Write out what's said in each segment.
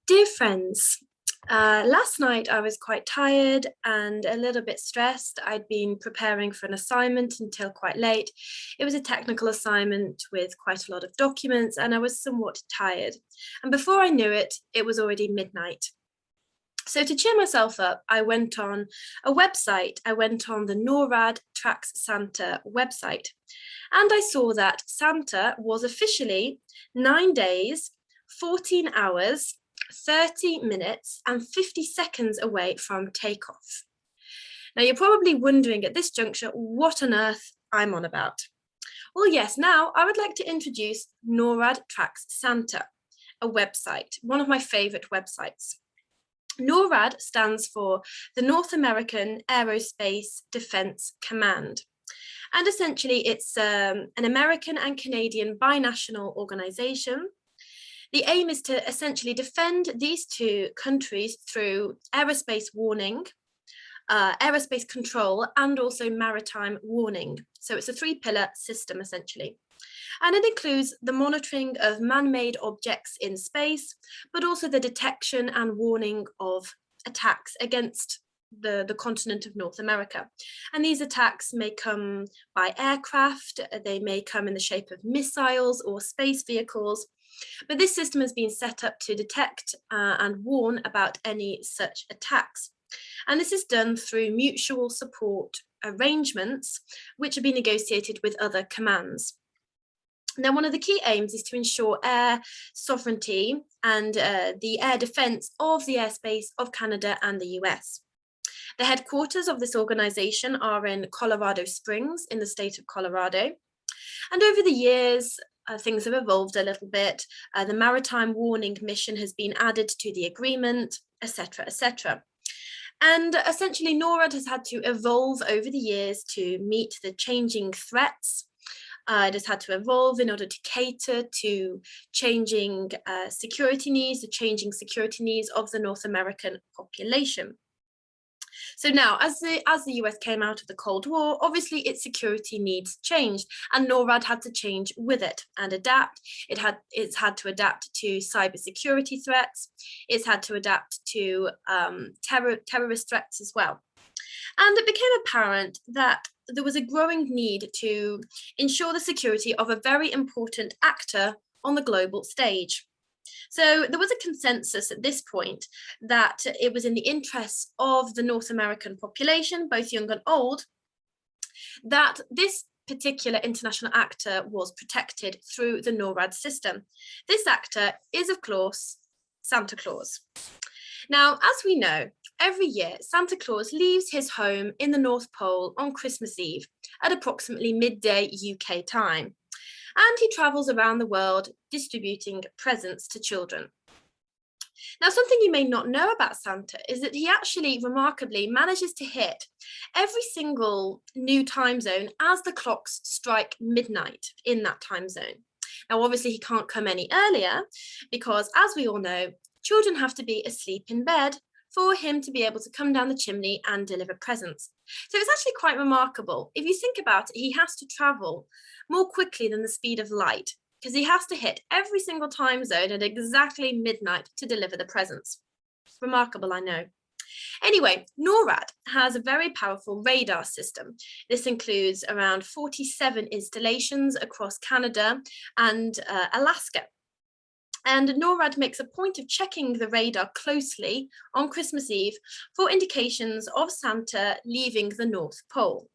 Dear friends, last night I was quite tired and a little bit stressed. I'd been preparing for an assignment until quite late. It was a technical assignment with quite a lot of documents and I was somewhat tired. And before I knew it, it was already midnight. So to cheer myself up, I went on a website. I went on the NORAD Tracks Santa website. And I saw that Santa was officially 9 days, 14 hours, 30 minutes and 50 seconds away from takeoff. Now you're probably wondering at this juncture what on earth I'm on about. Well, yes, now I would like to introduce NORAD Tracks Santa, a website, one of my favorite websites. NORAD stands for the North American Aerospace Defense Command. And essentially it's an American and Canadian binational organization. The aim is to essentially defend these two countries through aerospace warning, aerospace control, and also maritime warning. So it's a three-pillar system, essentially. And it includes the monitoring of man-made objects in space, but also the detection and warning of attacks against the continent of North America. And these attacks may come by aircraft, they may come in the shape of missiles or space vehicles, but this system has been set up to detect and warn about any such attacks. And this is done through mutual support arrangements, which have been negotiated with other commands. Now, one of the key aims is to ensure air sovereignty and the air defence of the airspace of Canada and the US. The headquarters of this organization are in Colorado Springs in the state of Colorado. And over the years, things have evolved a little bit. The maritime warning mission has been added to the agreement, etc., etc. And essentially, NORAD has had to evolve over the years to meet the changing threats. It has had to evolve in order to cater to changing security needs, the changing security needs of the North American population. So now, as the US came out of the Cold War, obviously its security needs changed, and NORAD had to change with it and adapt. It's had to adapt to cybersecurity threats. It's had to adapt to terrorist threats as well. And it became apparent that there was a growing need to ensure the security of a very important actor on the global stage. So there was a consensus at this point that it was in the interests of the North American population, both young and old, that this particular international actor was protected through the NORAD system. This actor is, of course, Santa Claus. Now, as we know, every year Santa Claus leaves his home in the North Pole on Christmas Eve at approximately midday UK time. And he travels around the world distributing presents to children. Now, something you may not know about Santa is that he actually remarkably manages to hit every single new time zone as the clocks strike midnight in that time zone. Now, obviously, he can't come any earlier because, as we all know, children have to be asleep in bed for him to be able to come down the chimney and deliver presents. So it's actually quite remarkable. If you think about it, he has to travel more quickly than the speed of light because he has to hit every single time zone at exactly midnight to deliver the presents. Remarkable, I know. Anyway, NORAD has a very powerful radar system. This includes around 47 installations across Canada and Alaska. And NORAD makes a point of checking the radar closely on Christmas Eve for indications of Santa leaving the North Pole.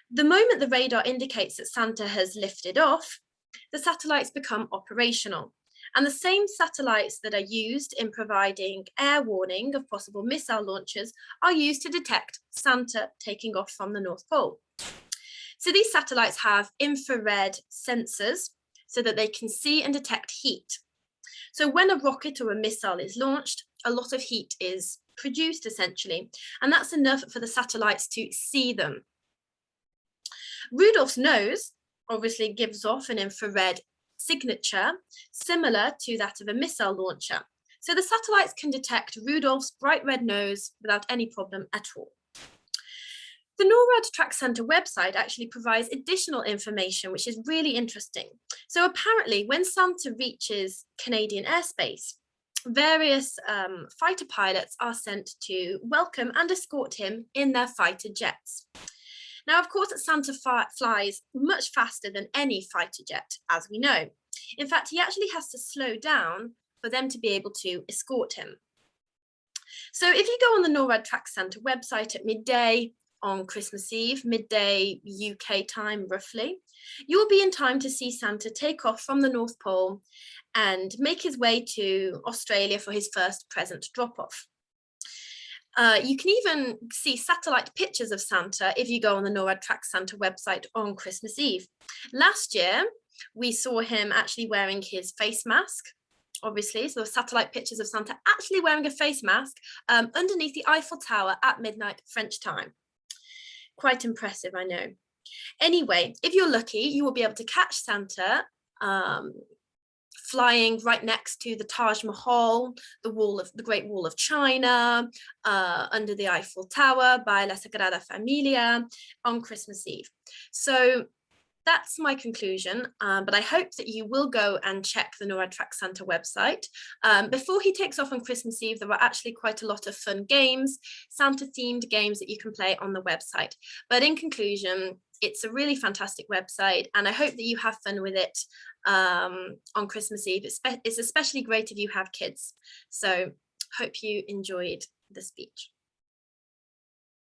The moment the radar indicates that Santa has lifted off, the satellites become operational. And the same satellites that are used in providing air warning of possible missile launches are used to detect Santa taking off from the North Pole. So these satellites have infrared sensors so that they can see and detect heat. So when a rocket or a missile is launched, a lot of heat is produced essentially, and that's enough for the satellites to see them. Rudolph's nose obviously gives off an infrared signature similar to that of a missile launcher. So the satellites can detect Rudolph's bright red nose without any problem at all. The NORAD Tracks Santa website actually provides additional information, which is really interesting. So apparently when Santa reaches Canadian airspace, various fighter pilots are sent to welcome and escort him in their fighter jets. Now, of course, Santa flies much faster than any fighter jet, as we know. In fact, he actually has to slow down for them to be able to escort him. So if you go on the NORAD Track Centre website at midday on Christmas Eve, midday UK time roughly, you will be in time to see Santa take off from the North Pole and make his way to Australia for his first present drop-off. You can even see satellite pictures of Santa if you go on the NORAD Track Santa website on Christmas Eve. Last year, we saw him actually wearing his face mask, obviously, so satellite pictures of Santa actually wearing a face mask underneath the Eiffel Tower at midnight French time. Quite impressive, I know. Anyway, if you're lucky, you will be able to catch Santa flying right next to the Taj Mahal, the Great Wall of China, under the Eiffel Tower by La Sagrada Familia on Christmas Eve. So that's my conclusion, but I hope that you will go and check the NORAD Track Santa website. Before he takes off on Christmas Eve, there are actually quite a lot of fun games, Santa-themed games that you can play on the website. But in conclusion, it's a really fantastic website, and I hope that you have fun with it on Christmas Eve. It's especially great if you have kids. So hope you enjoyed the speech.